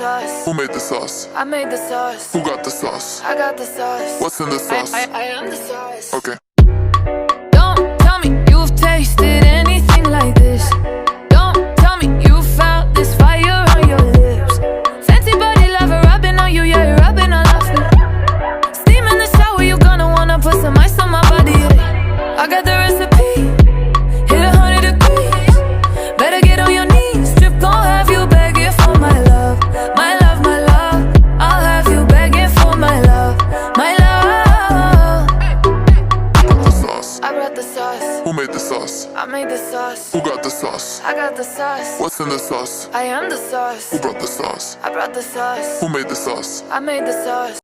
sauce. Who made the sauce? I made the sauce. Who got the sauce? I got the sauce. What's in the sauce? I am the sauce. Okay. Don't tell me you've tasted anything like this. Don't tell me you found this fire on your lips. Fancy body lover rubbing on you, yeah, you're rubbing all off me. Steam in the shower, you gonna wanna put some ice on my body, yeah. I got the recipe, hit 100 degrees. Better get on your knees, drip gon' have you begging for my love. My love, my love, I'll have you begging for my love. My love. Got the sauce. I brought the sauce. Who made the sauce? I made the sauce. Who got the sauce? I got the sauce. What's in the sauce? I am the sauce. Who brought the sauce? I brought the sauce. Who made the sauce? I made the sauce.